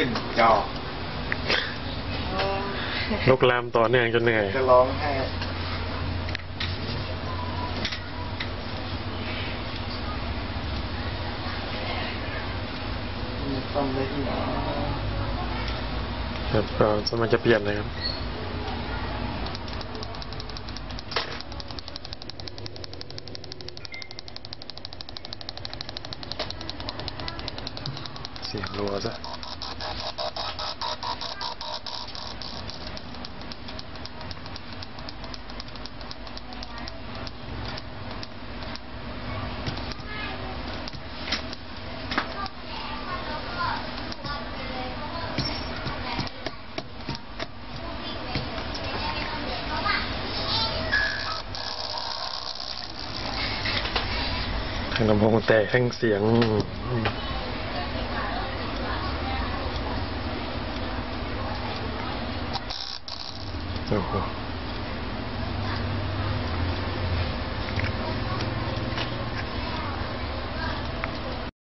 ขึ้นจอลุกลามต่อเนื่องจนเหนื่อยจะร้องไห้ต้องได้ที่ไหนครับก็สมัยจะเปลี่ยนเลยครับเสียงรัวซะทั้งลำโพงแตกทั้งเสียงโอ้โห